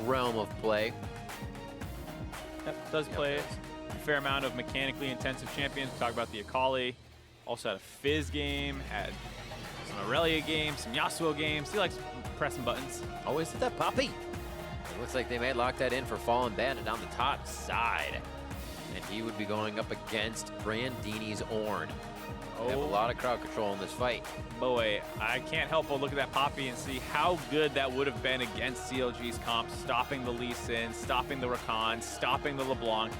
realm of play. Yep, does play a fair amount of mechanically intensive champions. We talk about the Akali. Also had a Fizz game, had some Aurelia games, some Yasuo games. He likes pressing buttons. Always hit that poppy. It looks like they may lock that in for Fallen Bandit on the top side. And he would be going up against Brandini's Ornn. They have a lot of crowd control in this fight. Boy, I can't help but look at that Poppy and see how good that would have been against CLG's comp, stopping the Lee Sin, stopping the Rakan, stopping the LeBlanc.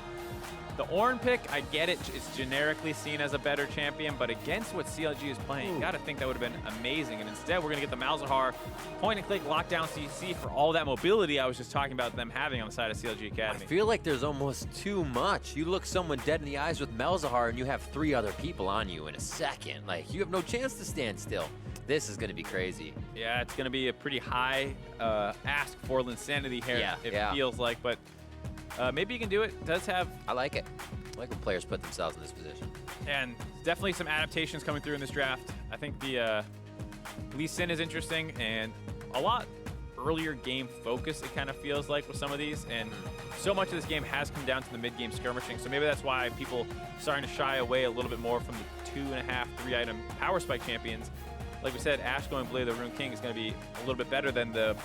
The Ornn pick, I get it, it's generically seen as a better champion, but against what CLG is playing, you gotta think that would have been amazing. And instead, we're gonna get the Malzahar point and click lockdown CC for all that mobility I was just talking about them having on the side of CLG Academy. I feel like there's almost too much. You look someone dead in the eyes with Malzahar and you have 3 other people on you in a second. Like, you have no chance to stand still. This is gonna be crazy. Yeah, it's gonna be a pretty high ask for Linsanity here, it feels like, but maybe you can do it. It does have... I like it. I like when players put themselves in this position. And definitely some adaptations coming through in this draft. I think the Lee Sin is interesting and a lot earlier game focus, it kind of feels like, with some of these. And so much of this game has come down to the mid-game skirmishing. So maybe that's why people are starting to shy away a little bit more from the 2.5, 3-item power spike champions. Like we said, Ashe going Blade of the Rune King is going to be a little bit better than the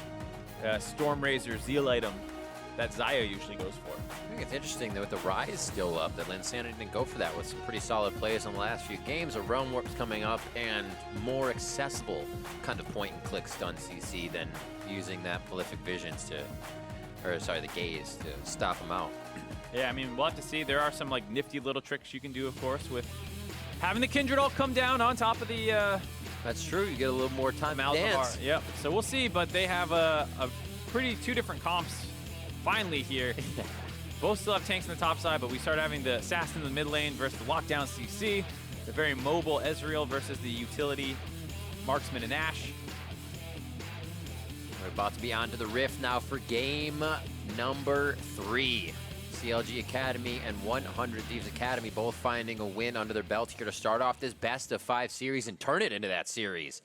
Storm Razor Zeal item that Xayah usually goes for. I think it's interesting that with the Rise still up, that Linsanity didn't go for that with some pretty solid plays in the last few games. A Realm Warp's coming up and more accessible kind of point and click stun CC than using that Prolific Visions to, or sorry, the Gaze to stop them out. Yeah, I mean, we'll have to see. There are some like nifty little tricks you can do, of course, with having the Kindred all come down on top of the... That's true, you get a little more time to dance. Yep, so we'll see, but they have a pretty 2 different comps finally here. Both still have tanks on the top side, but we start having the Assassin in the mid lane versus the Lockdown CC, the very mobile Ezreal versus the utility Marksman and Ashe. We're about to be on to the Rift now for game number 3. CLG Academy and 100 Thieves Academy both finding a win under their belt here to start off this best of 5 series and turn it into that series.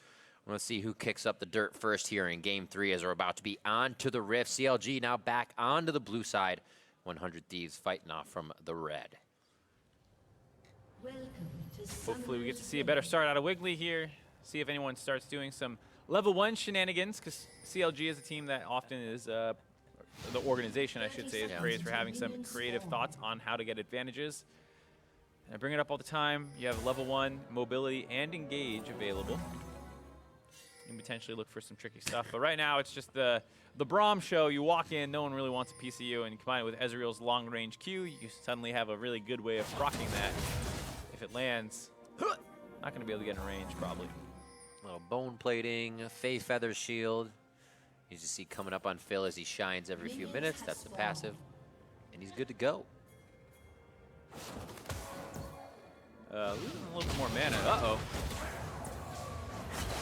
Let's see who kicks up the dirt first here in Game 3 as we're about to be on to the Rift. CLG now back onto the blue side. 100 Thieves fighting off from the red. Hopefully we get to see a better start out of Wiggly here. See if anyone starts doing some level 1 shenanigans, because CLG is a team that often is, the organization I should say, is praised for having some creative thoughts on how to get advantages. And I bring it up all the time. You have level 1 mobility and engage available. You can potentially look for some tricky stuff. But right now, it's just the Braum show. You walk in, no one really wants a piece of you, and you combine it with Ezreal's long-range Q, you suddenly have a really good way of proccing that. If it lands, not going to be able to get in range, probably. A little bone plating, Fae Feather Shield. You just see coming up on Phil as he shines every few minutes. That's the passive. And he's good to go. Losing a little bit more mana. Uh-oh.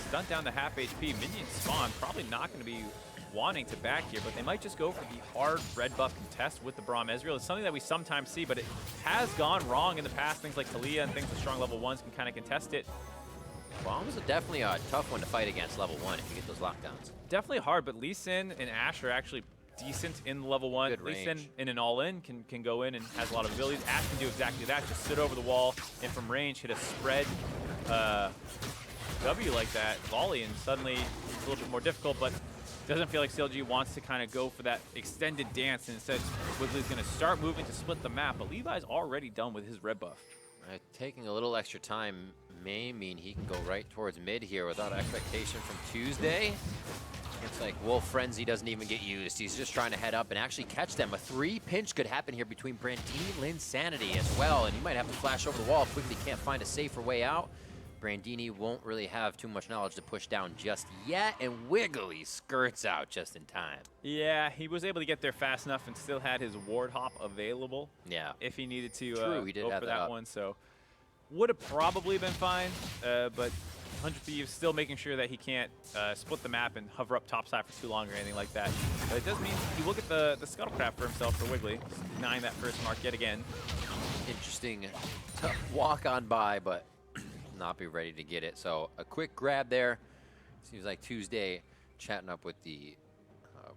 Stunt down to half HP. Minions spawn. Probably not going to be wanting to back here, but they might just go for the hard red buff contest with the Braum Ezreal. It's something that we sometimes see, but it has gone wrong in the past. Things like Talia and things with strong level 1s can kind of contest it. Braum is definitely a tough one to fight against level 1 if you get those lockdowns. Definitely hard, but Lee Sin and Ashe are actually decent in level 1. Good Lee range. Sin in an all-in can go in and has a lot of abilities. Ashe can do exactly that. Just sit over the wall and from range hit a spread W like that, volley, and suddenly it's a little bit more difficult, but it doesn't feel like CLG wants to kind of go for that extended dance, and instead Wiggly's going to start moving to split the map, but Levi's already done with his red buff. Taking a little extra time may mean he can go right towards mid here without expectation from Tuesday. It's like Wolf Frenzy doesn't even get used. He's just trying to head up and actually catch them. A 3 pinch could happen here between Brandini and Linsanity as well, and he might have to flash over the wall if Wiggly can't find a safer way out. Brandini won't really have too much knowledge to push down just yet, and Wiggly skirts out just in time. Yeah, he was able to get there fast enough and still had his ward hop available. Yeah. If he needed to he did go have for that one, so would have probably been fine, but 100 Thieves still making sure that he can't split the map and hover up topside for too long or anything like that. But it does mean he will get the Scuttlecraft for himself for Wiggly, denying that first mark yet again. Interesting tough walk on by, but not be ready to get it. So a quick grab there. Seems like Tuesday chatting up with the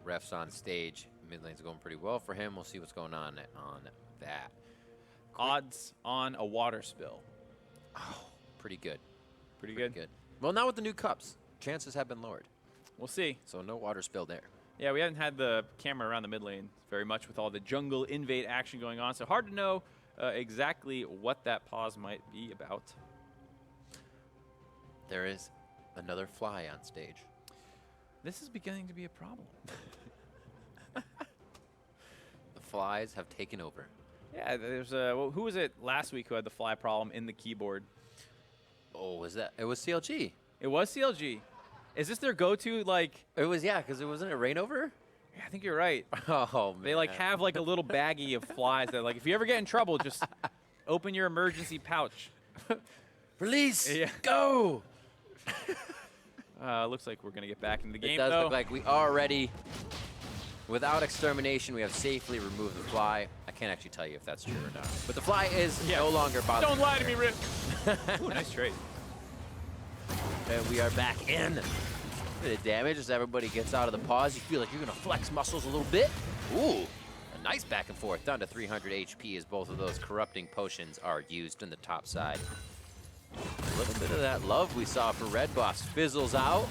refs on stage Mid lane's going pretty well for him. We'll see what's going on that. Odds on a water spill. Oh, pretty good. Pretty good. Well, now with the new cups, chances have been lowered. We'll see. So no water spill there. Yeah, we haven't had the camera around the mid lane very much with all the jungle invade action going on, so hard to know exactly what that pause might be about. There is another fly on stage. This is beginning to be a problem. The flies have taken over. Yeah, there's well, who was it last week who had the fly problem in the keyboard? Oh, was that? It was CLG. It was CLG. Is this their go-to, like? It was, yeah, because it wasn't a rain over? Yeah, I think you're right. Oh, man. They, like, have, like, a little baggie of flies that, like, if you ever get in trouble, just open your emergency pouch. Release! Yeah. Go! Looks like we're going to get back in the game, It does though. look like we already, without extermination, we have safely removed the fly. I can't actually tell you if that's true or not. But the fly is no longer bothering. Don't lie to me, Rip. Ooh, nice trade. And we are back in. A bit of damage as everybody gets out of the pause. You feel like you're going to flex muscles a little bit. Ooh, a nice back and forth. Down to 300 HP as both of those corrupting potions are used in the top side. A little bit of that love we saw for Red Buffs fizzles out.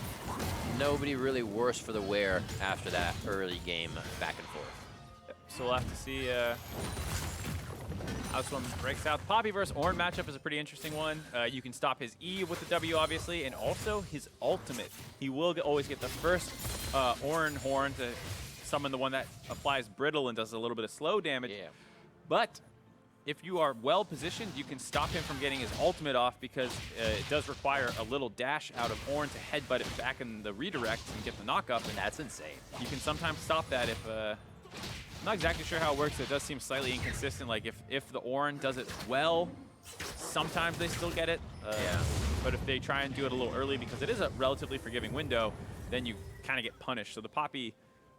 Nobody really worse for the wear after that early game back and forth. Yep. So we'll have to see how this one breaks out. The Poppy versus Ornn matchup is a pretty interesting one. You can stop his E with the W, obviously, and also his ultimate. He will always get the first Ornn horn to summon the one that applies brittle and does a little bit of slow damage. Yeah. But if you are well positioned, you can stop him from getting his ultimate off because it does require a little dash out of Ornn to headbutt it back in the redirect and get the knock-up. And That's insane. you can sometimes stop that if... I'm not exactly sure how it works. It does seem slightly inconsistent. Like if the Ornn does it well, sometimes they still get it. Yeah. But if they try and do it a little early, because it is a relatively forgiving window, then you kind of get punished. So the Poppy,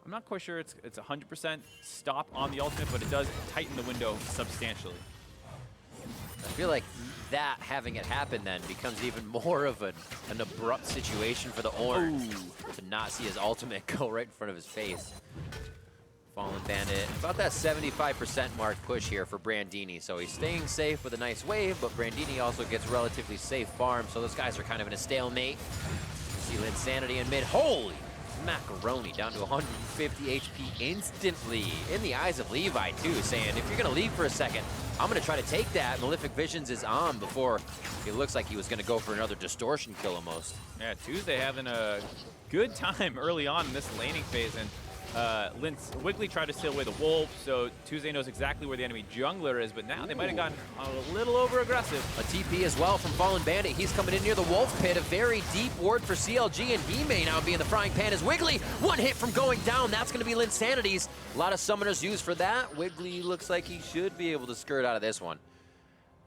I'm not quite sure it's 100% stop on the ultimate, but it does tighten the window substantially. I feel like that having it happen then becomes even more of an abrupt situation for the Ornn to not see his ultimate go right in front of his face. Fallen Bandit, about that 75% mark push here for Brandini. So he's staying safe with a nice wave, but Brandini also gets relatively safe farm. So those guys are kind of in a stalemate. See Linsanity in mid. Holy macaroni, down to 150 HP instantly. In the eyes of Levi too, saying, if you're gonna leave for a second, I'm gonna try to take that. Malefic Visions is on before it looks like he was gonna go for another distortion kill almost. Yeah, Tuesday having a good time early on in this laning phase, and Wiggly tried to steal away the wolf, so Tuesday knows exactly where the enemy jungler is, but now they might have gotten a little over-aggressive. A TP as well from Fallen Bandit. He's coming in near the wolf pit. A very deep ward for CLG, and he may now be in the frying pan as Wiggly. One hit from going down. That's going to be Linsanity's. A lot of summoners used for that. Wiggly looks like he should be able to skirt out of this one.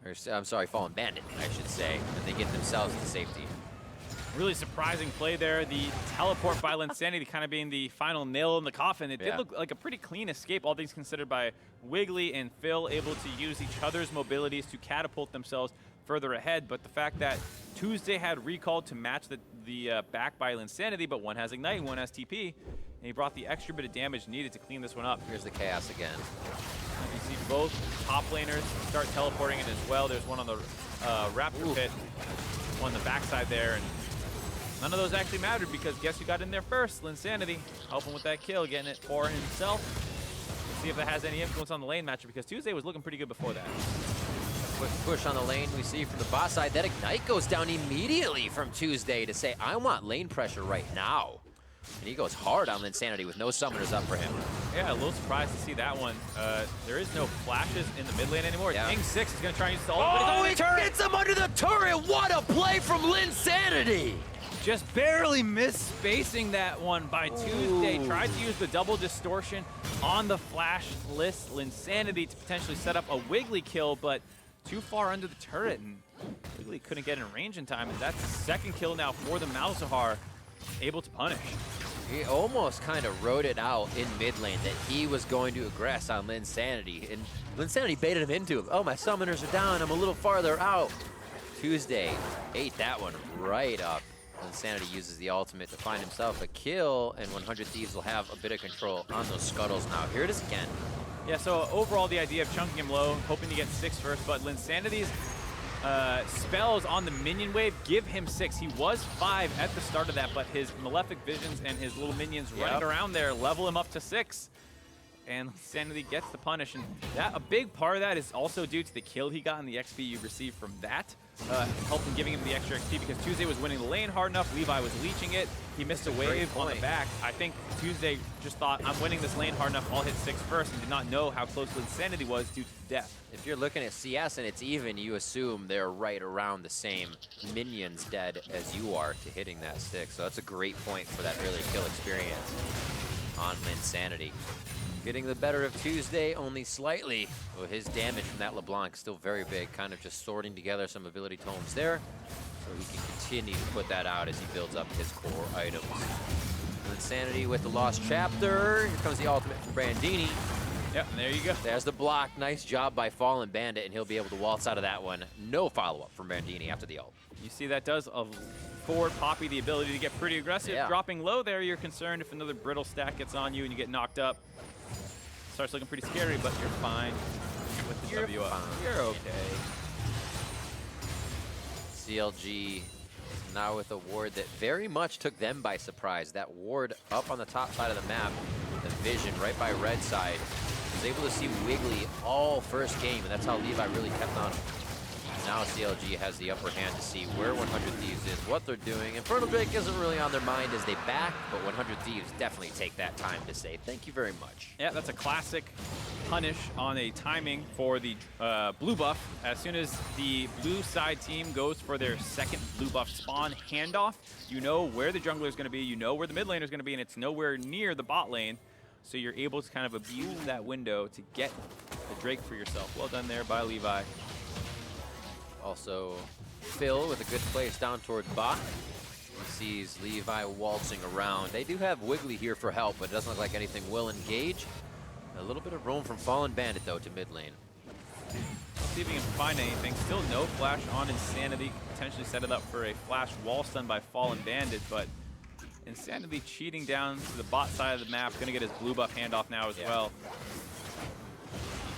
Or, I'm sorry, Fallen Bandit, I should say. And they get themselves to safety. Really surprising play there. The teleport by Linsanity kind of being the final nail in the coffin. It did look like a pretty clean escape, all things considered, by Wiggly and Phil, able to use each other's mobilities to catapult themselves further ahead. But the fact that Tuesday had recalled to match the back by Linsanity, but one has Ignite and one has TP, and he brought the extra bit of damage needed to clean this one up. Here's the chaos again. You see both top laners start teleporting in as well. There's one on the Raptor pit, one on the backside there, and none of those actually mattered because guess who got in there first? Linsanity, helping with that kill, getting it for himself. Let's see if that has any influence on the lane matchup because Tuesday was looking pretty good before that. Quick push on the lane we see from the bot side. That Ignite goes down immediately from Tuesday to say, I want lane pressure right now. And he goes hard on Linsanity with no summoners up for him. Yeah, a little surprised to see that one. There is no flashes in the mid lane anymore. Yeah. King 6 is going to try and use the ult, Oh, but he gets him under the turret! What a play from Linsanity! Just barely missed spacing that one by Tuesday. Tried to use the double distortion on the flash list Linsanity to potentially set up a Wiggly kill, but too far under the turret, and Wiggly couldn't get in range in time, and that's the second kill now for the Malzahar, able to punish. He almost kind of wrote it out in mid lane that he was going to aggress on Linsanity, and Linsanity baited him into it. Oh, my summoners are down, I'm a little farther out. Tuesday ate that one right up. Insanity uses the ultimate to find himself a kill, and 100 Thieves will have a bit of control on those scuttles now. Here it is again. Yeah, so overall the idea of chunking him low, hoping to get 6 first, but Linsanity's spells on the minion wave give him 6. He was 5 at the start of that, but his Malefic Visions and his little minions running around there level him up to 6. And Insanity gets the punish, and a big part of that is also due to the kill he got and the XP you received from that. Helping giving him the extra XP because Tuesday was winning the lane hard enough. Levi was leeching it. He missed a wave on the back. I think Tuesday just thought, I'm winning this lane hard enough, I'll hit 6 first, and did not know how close Insanity was due to death. If you're looking at CS and it's even, you assume they're right around the same minions dead as you are to hitting that 6. So that's a great point for that early kill experience on Insanity. Getting the better of Tuesday only slightly. Well, his damage from that LeBlanc still very big, kind of just sorting together some ability tomes there, so he can continue to put that out as he builds up his core items. Insanity with the Lost Chapter. Here comes the ultimate from Brandini. Yep, and there you go. There's the block. Nice job by Fallen Bandit, and he'll be able to waltz out of that one. No follow-up from Brandini after the ult. You see that does afford Poppy the ability to get pretty aggressive. Yeah. Dropping low there, you're concerned if another brittle stack gets on you and you get knocked up. Starts looking pretty scary, but you're fine with the W up. You're okay. CLG now with a ward that very much took them by surprise. That ward up on the top side of the map, the vision right by red side, was able to see Wiggly all first game, and that's how Levi really kept on him. Now CLG has the upper hand to see where 100 Thieves is, what they're doing. Infernal Drake isn't really on their mind as they back, but 100 Thieves definitely take that time to say thank you very much. Yeah, that's a classic punish on a timing for the blue buff. As soon as the blue side team goes for their second blue buff spawn handoff, you know where the jungler is going to be, you know where the mid laner is going to be, and it's nowhere near the bot lane. So you're able to kind of abuse that window to get the Drake for yourself. Well done there by Levi. Also, Phil with a good place down towards bot. He sees Levi waltzing around. They do have Wiggly here for help, but it doesn't look like anything will engage. A little bit of roam from Fallen Bandit, though, to mid lane. Let's see if he can find anything. Still no flash on Insanity. Potentially set it up for a flash wall stun by Fallen Bandit, but Insanity cheating down to the bot side of the map. Going to get his blue buff handoff now as well.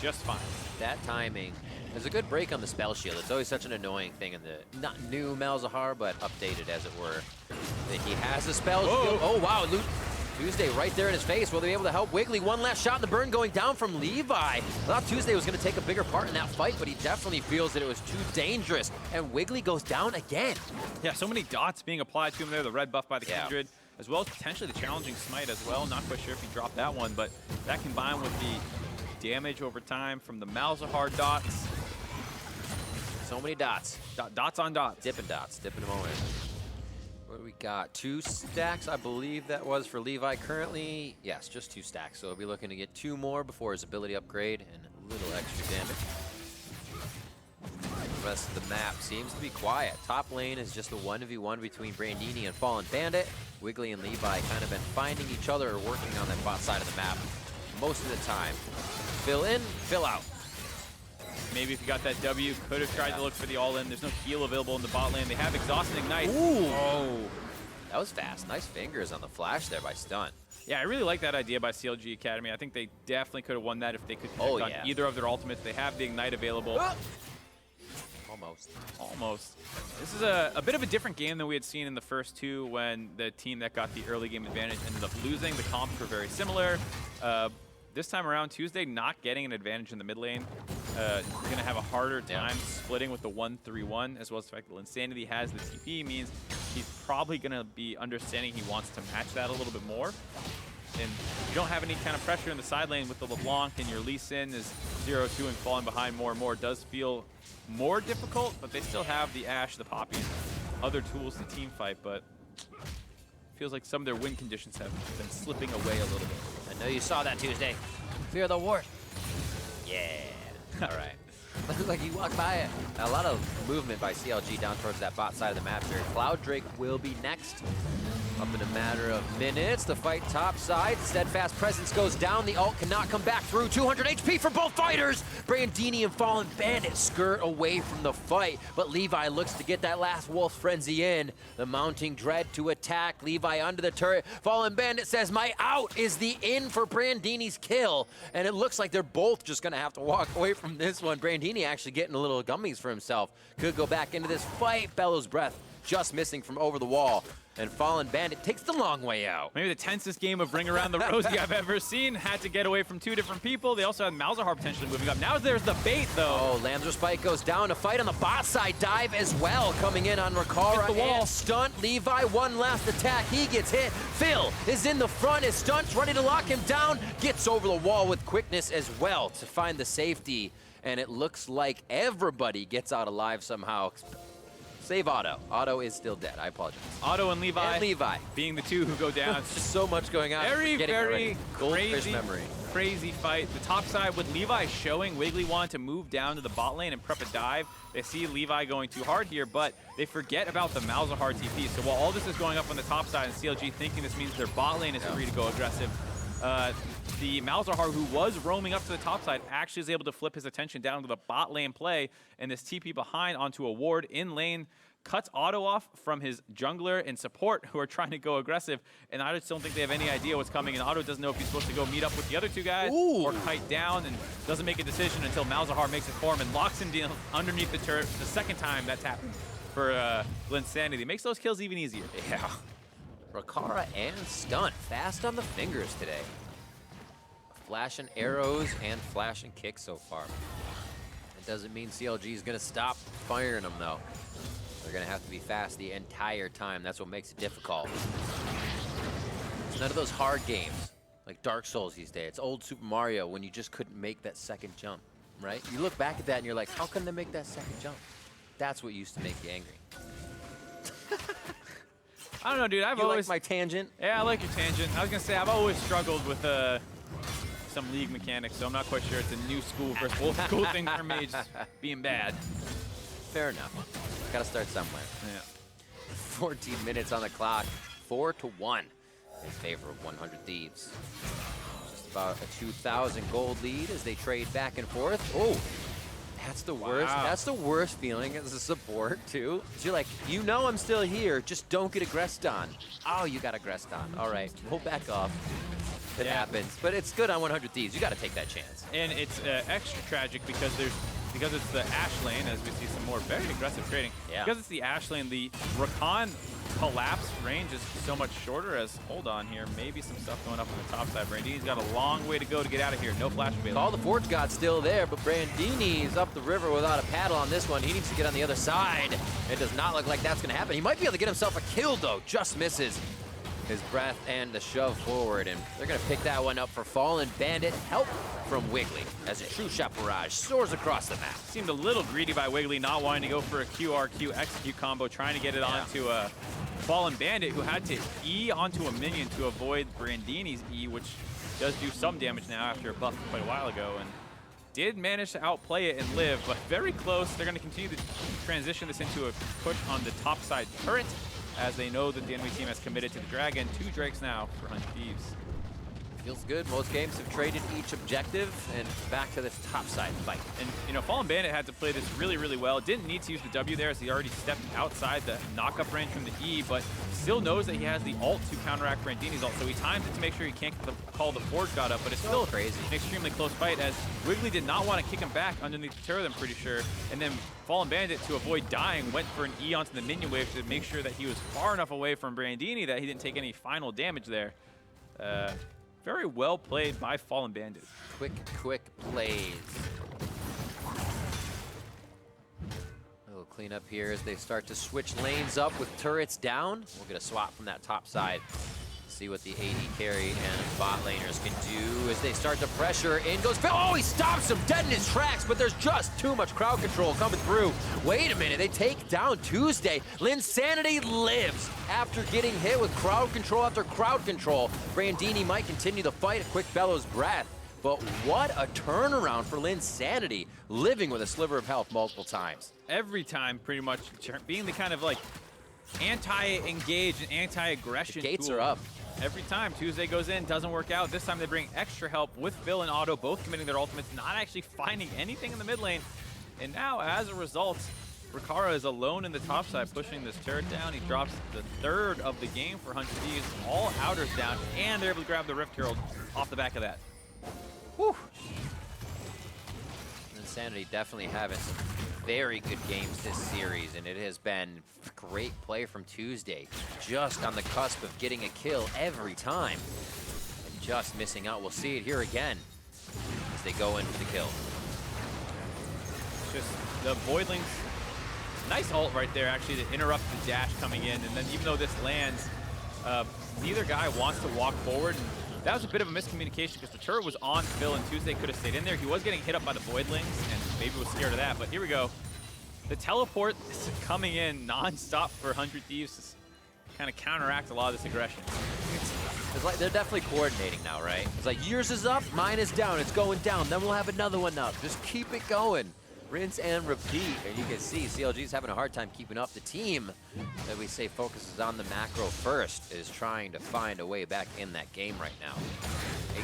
Just fine. That timing. There's a good break on the spell shield. It's always such an annoying thing in the, not new Malzahar, but updated as it were. That he has a spell shield. Oh wow, Tuesday right there in his face. Will they be able to help Wiggly? One last shot in the burn going down from Levi. I thought Tuesday was going to take a bigger part in that fight, but he definitely feels that it was too dangerous. And Wiggly goes down again. Yeah, so many dots being applied to him there. The red buff by the Kindred, as well as potentially the challenging smite as well. Not quite sure if he dropped that one, but that combined with the damage over time from the Malzahar dots. So many dots. Dots on dots. Dipping dots, dipping them away. What do we got? 2 stacks, I believe that was for Levi currently. Yes, just 2 stacks. So he'll be looking to get 2 more before his ability upgrade and a little extra damage. The rest of the map seems to be quiet. Top lane is just a 1v1 between Brandini and Fallen Bandit. Wiggly and Levi kind of been finding each other or working on that bot side of the map most of the time. Fill in, fill out. Maybe if you got that W, could have tried to look for the all-in. There's no heal available in the bot lane. They have Exhaust and Ignite. Ooh. Oh, that was fast. Nice fingers on the flash there by Stun. Yeah, I really like that idea by CLG Academy. I think they definitely could have won that if they could connect on either of their ultimates. They have the Ignite available. Almost. Almost. This is a bit of a different game than we had seen in the first 2 when the team that got the early game advantage ended up losing. The comps were very similar. This time around, Tuesday not getting an advantage in the mid lane. Going to have a harder time splitting with the 1-3-1, as well as the fact that Insanity has the TP means he's probably going to be understanding he wants to match that a little bit more. And you don't have any kind of pressure in the side lane with the LeBlanc, and your Lee Sin is 0-2 and falling behind more and more. It does feel more difficult, but they still have the Ashe, the Poppy, other tools to team fight, but feels like some of their win conditions have been slipping away a little bit. I know you saw that Tuesday. Fear the ward. Yeah. All right. Looks like you walked by it. A lot of movement by CLG down towards that bot side of the map here. Cloud Drake will be next. Up in a matter of minutes, the fight top side. Steadfast Presence goes down. The ult cannot come back through. 200 HP for both fighters. Brandini and Fallen Bandit skirt away from the fight, but Levi looks to get that last Wolf Frenzy in. The mounting Dread to attack. Levi under the turret. Fallen Bandit says, my out is the in for Brandini's kill. And it looks like they're both just gonna have to walk away from this one. Brandini actually getting a little gummies for himself. Could go back into this fight. Bellows Breath just missing from over the wall. And Fallen Bandit takes the long way out. Maybe the tensest game of Ring Around the Rosie I've ever seen. Had to get away from 2 different people. They also had Malzahar potentially moving up. Now there's the bait, though. Oh, Lambs Spike goes down. A fight on the bot side. Dive as well. Coming in on Rakara and Stunt. Levi, one last attack. He gets hit. Phil is in the front. His Stunt's ready to lock him down. Gets over the wall with quickness as well to find the safety. And it looks like everybody gets out alive somehow. Save Otto. Otto is still dead. I apologize. Otto and Levi. And Levi. Being the 2 who go down. Just so much going on. Very crazy fight. The top side with Levi showing Wiggly wanted to move down to the bot lane and prep a dive. They see Levi going too hard here, but they forget about the Malzahar TP. So while all this is going up on the top side and CLG thinking this means their bot lane is free to go aggressive, the Malzahar, who was roaming up to the top side, actually is able to flip his attention down to the bot lane play, and this TP behind onto a ward in lane cuts Otto off from his jungler and support who are trying to go aggressive, and I just don't think they have any idea what's coming, and Otto doesn't know if he's supposed to go meet up with the other 2 guys or kite down, and doesn't make a decision until Malzahar makes it for him and locks him down underneath the turret. The second time that's happened for Linsanity. Makes those kills even easier. Yeah. Rakara and Stunt fast on the fingers today. Flashing arrows and flashing kicks so far. It doesn't mean CLG is going to stop firing them, though. They're going to have to be fast the entire time. That's what makes it difficult. It's none of those hard games like Dark Souls these days. It's old Super Mario when you just couldn't make that second jump, right? You look back at that and you're like, how couldn't they make that second jump? That's what used to make you angry. I don't know, dude. I've always like my tangent. Yeah, I like your tangent. I was gonna say I've always struggled with some league mechanics, so I'm not quite sure it's a new school versus old school thing for me, just being bad. Fair enough. Got to start somewhere. Yeah. 14 minutes on the clock. 4-1 in favor of 100 Thieves. Just about a 2,000 gold lead as they trade back and forth. Oh. That's the worst. Wow. That's the worst feeling as a support, too. You're like, you know I'm still here, just don't get aggressed on. Oh, you got aggressed on. All right, we'll back off. It happens, but it's good on 100 Thieves. You got to take that chance. And it's extra tragic because it's the Ashe lane, as we see some more very aggressive trading. Yeah. Because it's the Ashe lane, the Rakan collapse range is so much shorter as, hold on here, maybe some stuff going up on the top side. Brandini's got a long way to go to get out of here. No flash available. All the Forge God's still there, but Brandini's up the river without a paddle on this one. He needs to get on the other side. It does not look like that's going to happen. He might be able to get himself a kill, though. Just misses his breath and the shove forward, and they're going to pick that one up for Fallen Bandit. Help from Wiggly as a true shot barrage soars across the map. Seemed a little greedy by Wiggly, not wanting to go for a QRQ execute combo, trying to get it onto a Fallen Bandit, who had to E onto a minion to avoid Brandini's E, which does do some damage now after a buff quite a while ago, and did manage to outplay it and live, but very close. They're going to continue to transition this into a push on the top side turret, as they know that the enemy team has committed to the Dragon. 2 Drakes now for 100 Thieves. Feels good. Most games have traded each objective, and back to this topside fight. And, you know, Fallen Bandit had to play this really, really well. Didn't need to use the W there, as he already stepped outside the knock-up range from the E, but still knows that he has the ult to counteract Brandini's ult, so he times it to make sure he can't call the Forge God up, but it's still crazy. An extremely close fight, as Wiggly did not want to kick him back underneath the turret, I'm pretty sure, and then Fallen Bandit, to avoid dying, went for an E onto the minion wave to make sure that he was far enough away from Brandini that he didn't take any final damage there. Very well played by Fallen Bandit. Quick plays. A little cleanup here as they start to switch lanes up with turrets down. We'll get a swap from that top side. See what the AD carry and bot laners can do as they start to pressure. In goes Phil. Oh, he stops him dead in his tracks, but there's just too much crowd control coming through. Wait a minute, they take down Tuesday. Linsanity lives after getting hit with crowd control after crowd control. Brandini might continue the fight, a quick Bellows breath. But what a turnaround for Linsanity, living with a sliver of health multiple times. Every time, pretty much, being the kind of like anti-engage and anti-aggression Gates tool. are up. Every time Tuesday goes in, doesn't work out. This time they bring extra help with Phil and Otto, both committing their ultimates, not actually finding anything in the mid lane. And now, as a result, Riccara is alone in the top side, pushing this turret down. He drops the 3rd of the game for 100 Thieves. All outers down, and they're able to grab the Rift Herald off the back of that. Whew. Insanity definitely having some very good games this series, and it has been great play from Tuesday. Just on the cusp of getting a kill every time, and just missing out. We'll see it here again as they go in for the kill. Just the Voidlings, nice ult right there actually to interrupt the dash coming in, and then even though this lands, neither guy wants to walk forward. And that was a bit of a miscommunication because the turret was on Phil and Tuesday could have stayed in there. He was getting hit up by the Voidlings and maybe was scared of that, but here we go. The teleport is coming in non-stop for 100 Thieves to kind of counteract a lot of this aggression. It's like they're definitely coordinating now, right? It's like yours is up, mine is down, it's going down, then we'll have another one up. Just keep it going. Rinse and repeat. And you can see CLG is having a hard time keeping up. The team that we say focuses on the macro first is trying to find a way back in that game right now.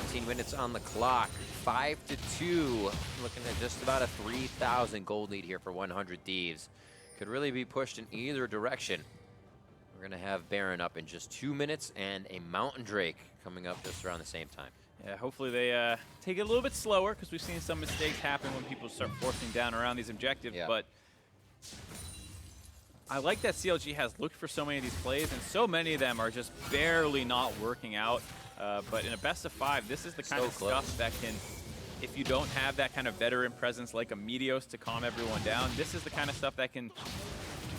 18 minutes on the clock, 5-2. Looking at just about a 3,000 gold lead here for 100 Thieves. Could really be pushed in either direction. We're gonna have Baron up in just 2 minutes and a Mountain Drake coming up just around the same time. Yeah, hopefully they take it a little bit slower because we've seen some mistakes happen when people start forcing down around these objectives. Yeah. But I like that CLG has looked for so many of these plays, and so many of them are just barely not working out. But in a best of 5, this is the kind of stuff that can, if you don't have that kind of veteran presence like a Meteos to calm everyone down, this is the kind of stuff that can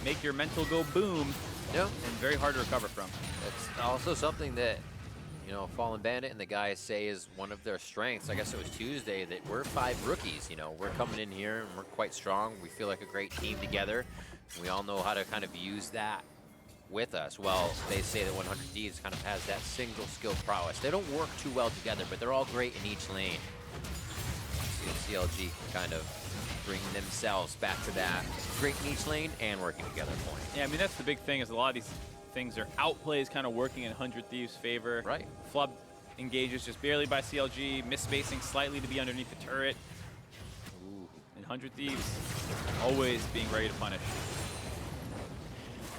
make your mental go boom. Yep. And very hard to recover from. It's also something that, you know, Fallen Bandit and the guys say is one of their strengths. I guess it was Tuesday that we're 5 rookies. You know, we're coming in here and we're quite strong. We feel like a great team together. We all know how to kind of use that with us. Well, they say that 100 Thieves kind of has that single skill prowess. They don't work too well together, but they're all great in each lane. See CLG kind of bring themselves back to that great in each lane and working together point. Yeah, I mean, that's the big thing is a lot of these things are outplays kind of working in 100 Thieves' favor. Right. Flub engages just barely by CLG, misspacing slightly to be underneath the turret. Ooh. And 100 Thieves always being ready to punish.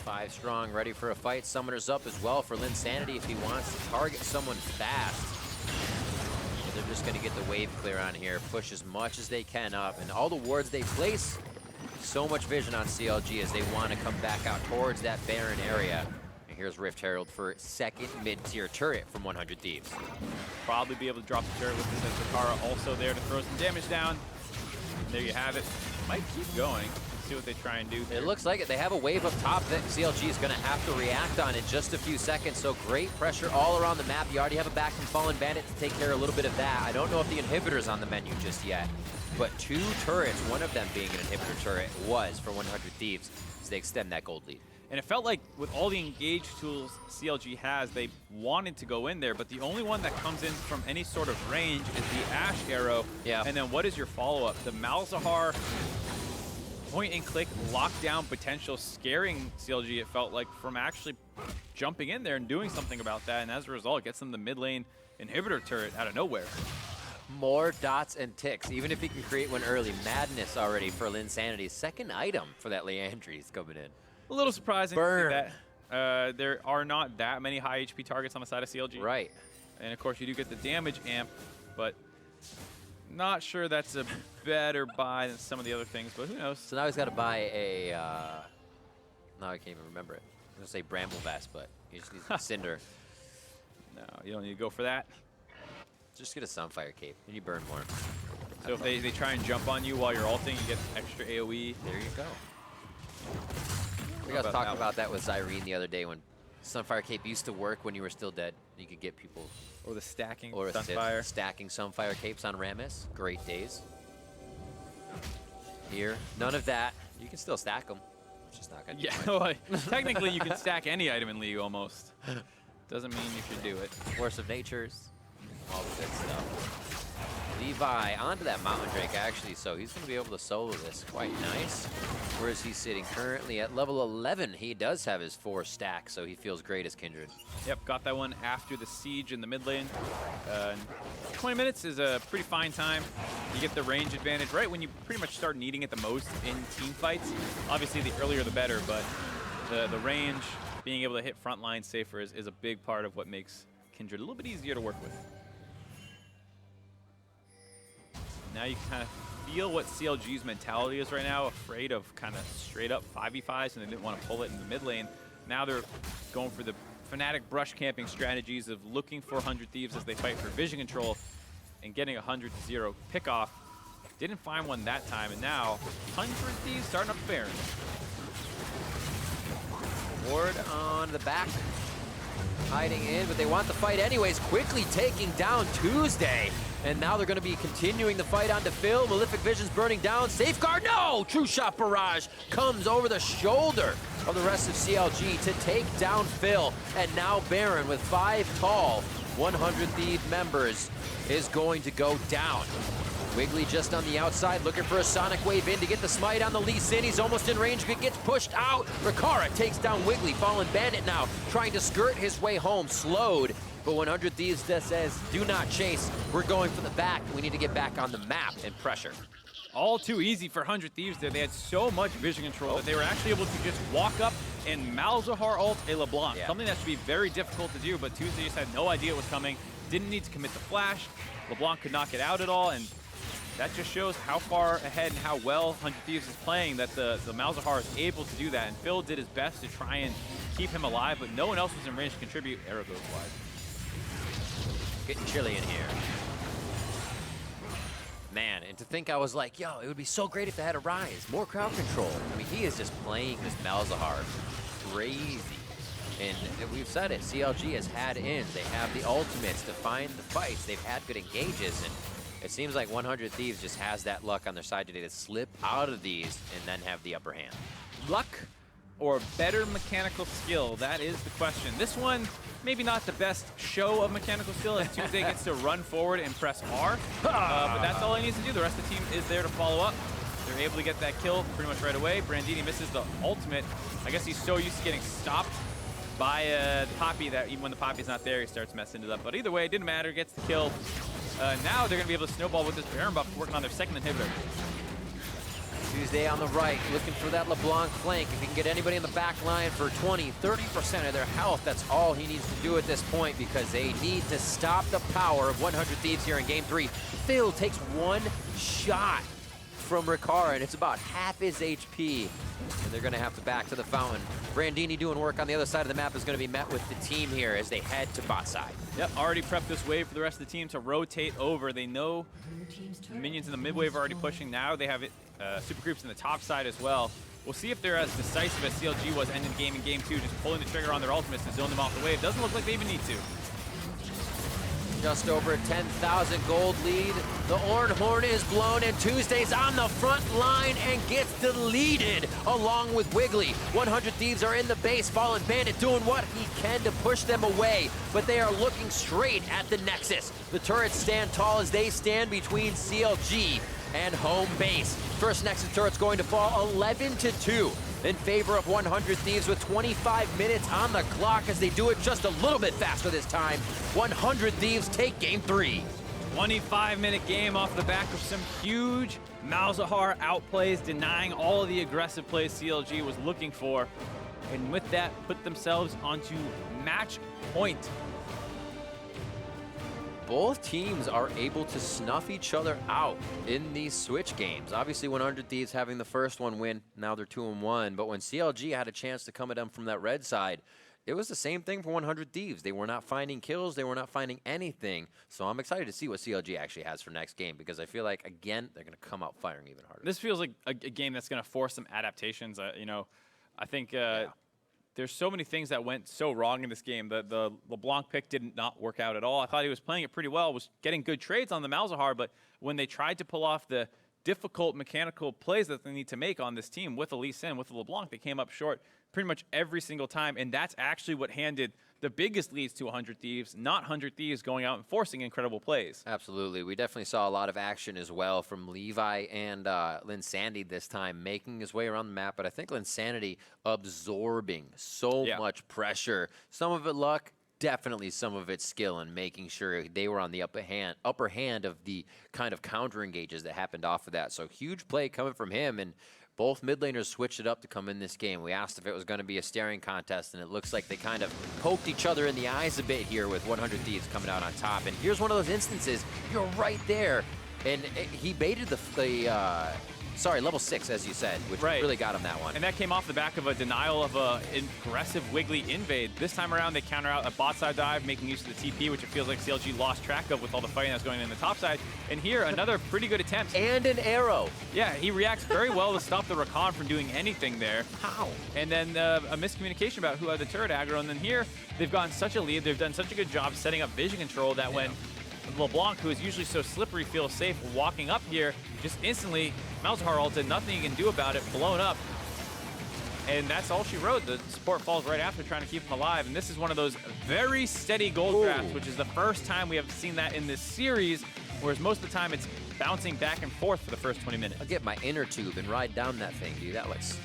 5 strong, ready for a fight. Summoner's up as well for Linsanity if he wants to target someone fast. But they're just going to get the wave clear on here, push as much as they can up, and all the wards they place, so much vision on CLG as they want to come back out towards that Baron area. And here's Rift Herald for 2nd mid-tier turret from 100 Thieves. Probably be able to drop the turret with this as Riccara also there to throw some damage down. There you have it. Might keep going. Let's see what they try and do here. It looks like it. They have a wave up top that CLG is going to have to react on in just a few seconds. So great pressure all around the map. You already have a back from Fallen Bandit to take care of a little bit of that. I don't know if the inhibitor's on the menu just yet, but 2 turrets, one of them being an inhibitor turret, was for 100 Thieves as they extend that gold lead. And it felt like with all the engage tools CLG has, they wanted to go in there, but the only one that comes in from any sort of range is the Ash arrow. Yeah. And then what is your follow-up? The Malzahar point and click lockdown potential scaring CLG, it felt like, from actually jumping in there and doing something about that. And as a result, it gets them the mid lane inhibitor turret out of nowhere. More dots and ticks, even if he can create one early. Madness already for Linsanity's 2nd item for that Leandry's coming in. A little surprising Burn. to see that. There are not that many high HP targets on the side of CLG. Right. And of course you do get the damage amp, but not sure that's a better buy than some of the other things, but who knows. So now he's got to buy a, now I can't even remember it. I was going to say Bramble Vest, but he just needs a Cinder. No, you don't need to go for that. Just get a Sunfire Cape, and you burn more. So if they try and jump on you while you're ulting, you get extra AoE. There you go. We was talking about that with Zyrene the other day when Sunfire Cape used to work when you were still dead. You could get people. Or the stacking or Sunfire. Stacking Sunfire Capes on Rammus. Great days. Here, none of that. You can still stack them. It's just not going to well, technically you can stack any item in League almost. Doesn't mean you should do it. Force of Natures. All the good stuff. Levi onto that Mountain Drake, actually, so he's going to be able to solo this quite nice. Where is he sitting? Currently at level 11. He does have his 4 stacks, so he feels great as Kindred. Yep, got that one after the siege in the mid lane. 20 minutes is a pretty fine time. You get the range advantage right when you pretty much start needing it the most in team fights. Obviously, the earlier the better, but the range, being able to hit front line safer is a big part of what makes Kindred a little bit easier to work with. Now you can kind of feel what CLG's mentality is right now, afraid of kind of straight up 5v5s, and they didn't want to pull it in the mid lane. Now they're going for the Fnatic brush camping strategies of looking for 100 Thieves as they fight for vision control and getting a 100-0 pickoff. Didn't find one that time, and now 100 Thieves starting up Baron. Ward on the back, hiding in, but they want the fight anyways, quickly taking down Tuesday. And now they're going to be continuing the fight onto Phil. Malefic Vision's burning down. Safeguard, no! True Shot Barrage comes over the shoulder of the rest of CLG to take down Phil. And now Baron with 5 tall 100 Thief members is going to go down. Wiggly just on the outside, looking for a Sonic Wave in to get the smite on the Lee Sin. He's almost in range, but gets pushed out. Rikara takes down Wiggly. Fallen Bandit now trying to skirt his way home, slowed. But 100 Thieves just says, do not chase. We're going for the back. We need to get back on the map and pressure. All too easy for 100 Thieves there. They had so much vision control that they were actually able to just walk up and Malzahar ult a LeBlanc. Yeah. Something that should be very difficult to do, but Tuesday just had no idea it was coming. Didn't need to commit the flash. LeBlanc could not get out at all, and that just shows how far ahead and how well 100 Thieves is playing, that the Malzahar is able to do that. And Phil did his best to try and keep him alive, but no one else was in range to contribute. Arrow goes wide. Getting chilly in here. Man, and to think I was like, yo, it would be so great if they had a Rise. More crowd control. I mean, he is just playing this Malzahar crazy. And we've said it, CLG has had ins. They have the ultimates to find the fights. They've had good engages, and it seems like 100 Thieves just has that luck on their side today to slip out of these and then have the upper hand. Luck or better mechanical skill? That is the question. This one, maybe not the best show of mechanical skill as Tuesday gets to run forward and press R, but that's all he needs to do. The rest of the team is there to follow up. They're able to get that kill pretty much right away. Brandini misses the ultimate. I guess he's so used to getting stopped by the Poppy that even when the Poppy's not there, he starts messing it up. But either way, it didn't matter, gets the kill. Now they're going to be able to snowball with this Baron buff, working on their second inhibitor. Tuesday on the right, looking for that LeBlanc flank. If he can get anybody in the back line for 20, 30% of their health, that's all he needs to do at this point, because they need to stop the power of 100 Thieves here in Game 3. Phil takes one shot from Rikara, and it's about half his HP. And they're going to have to back to the fountain. Brandini doing work on the other side of the map is going to be met with the team here as they head to bot side. Yep, already prepped this wave for the rest of the team to rotate over. They know the minions in the mid wave are already pushing. Now they have it, super groups in the top side as well. We'll see if they're as decisive as CLG was ending the game in Game 2, just pulling the trigger on their ultimates to zone them off the wave. Doesn't look like they even need to. Just over a 10,000 gold lead. The Orn Horn is blown, and Tuesday's on the front line and gets deleted along with Wiggly. 100 Thieves are in the base. Fallen Bandit doing what he can to push them away, but they are looking straight at the Nexus. The turrets stand tall as they stand between CLG and home base. First Nexus turret's going to fall 11-2 in favor of 100 Thieves with 25 minutes on the clock as they do it just a little bit faster this time. 100 Thieves take Game 3. 25-minute game off the back of some huge Malzahar outplays, denying all of the aggressive plays CLG was looking for. And with that, put themselves onto match point. Both teams are able to snuff each other out in these switch games. Obviously, 100 Thieves having the first one win, now they're 2-1. But when CLG had a chance to come at them from that red side, it was the same thing for 100 Thieves. They were not finding kills, they were not finding anything. So I'm excited to see what CLG actually has for next game, because I feel like, again, they're going to come out firing even harder. This feels like a game that's going to force some adaptations. You know, I think there's so many things that went so wrong in this game. The LeBlanc pick did not work out at all. I thought he was playing it pretty well, was getting good trades on the Malzahar, but when they tried to pull off the difficult mechanical plays that they need to make on this team with the Lee Sin, with the LeBlanc, they came up short pretty much every single time, and that's actually what handed the biggest leads to 100 Thieves, not 100 Thieves going out and forcing incredible plays. Absolutely. We definitely saw a lot of action as well from Levi and Linsanity this time, making his way around the map. But I think Linsanity absorbing so much pressure. Some of it luck, definitely some of it skill, and making sure they were on the upper hand of the kind of counter engages that happened off of that. So huge play coming from him, and both mid laners switched it up to come in this game. We asked if it was going to be a staring contest, and it looks like they kind of poked each other in the eyes a bit here with 100 Thieves coming out on top. And here's one of those instances, you're right there, and he baited sorry, level 6, as you said, which really got him that one. And that came off the back of a denial of an aggressive Wiggly invade. This time around, they counter out a bot side dive, making use of the TP, which it feels like CLG lost track of with all the fighting that's going on in the top side. And here, another pretty good attempt. And an arrow. Yeah, he reacts very well to stop the Rakan from doing anything there. How? And then a miscommunication about who had the turret aggro. And then here, they've gotten such a lead. They've done such a good job setting up vision control that when LeBlanc, who is usually so slippery, feels safe walking up here, just instantly, Malzahar ulted, nothing you can do about it, blown up. And that's all she wrote. The support falls right after, trying to keep him alive. And this is one of those very steady gold grabs, which is the first time we have seen that in this series, whereas most of the time it's bouncing back and forth for the first 20 minutes. I'll get my inner tube and ride down that thing, dude. That looks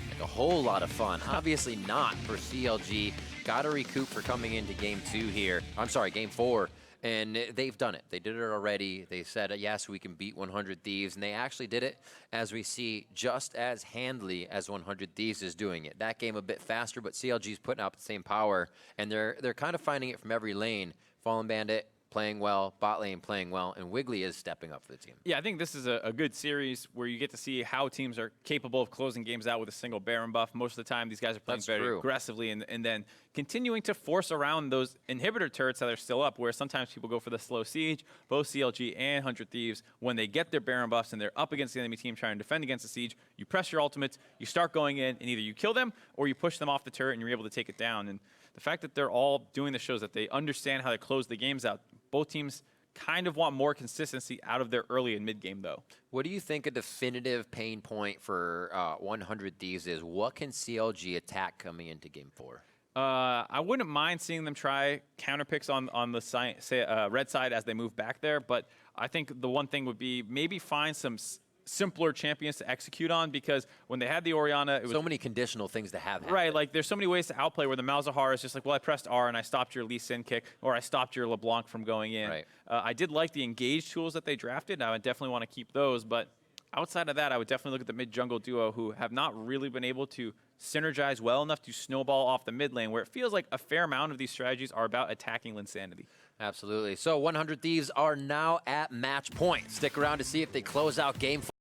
like a whole lot of fun. Obviously not for CLG. Got to recoup for coming into game 2 here. I'm sorry, game 4. And they've done it. They did it already. They said, yes, we can beat 100 Thieves. And they actually did it, as we see, just as handily as 100 Thieves is doing it. That game a bit faster, but CLG's putting out the same power. And they're kind of finding it from every lane. Fallen Bandit playing well, bot lane playing well, and Wiggly is stepping up for the team. Yeah, I think this is a good series where you get to see how teams are capable of closing games out with a single Baron buff. Most of the time, these guys are playing very aggressively and then continuing to force around those inhibitor turrets that are still up, where sometimes people go for the slow siege. Both CLG and 100 Thieves, when they get their Baron buffs and they're up against the enemy team trying to defend against the siege, you press your ultimates, you start going in, and either you kill them or you push them off the turret and you're able to take it down. And the fact that they're all doing this shows that they understand how to close the games out. Both teams kind of want more consistency out of their early and mid game, though. What do you think a definitive pain point for 100 Thieves is? What can CLG attack coming into game 4? I wouldn't mind seeing them try counter picks on the red side as they move back there, but I think the one thing would be maybe find some simpler champions to execute on, because when they had the Orianna, it was so many conditional things to have. Right, like there's so many ways to outplay where the Malzahar is just like, well, I pressed R and I stopped your Lee Sin kick, or I stopped your LeBlanc from going in. Right. I did like the engage tools that they drafted. I would definitely want to keep those, but outside of that, I would definitely look at the mid-jungle duo who have not really been able to synergize well enough to snowball off the mid lane, where it feels like a fair amount of these strategies are about attacking Linsanity. Absolutely. So 100 Thieves are now at match point. Stick around to see if they close out game 4.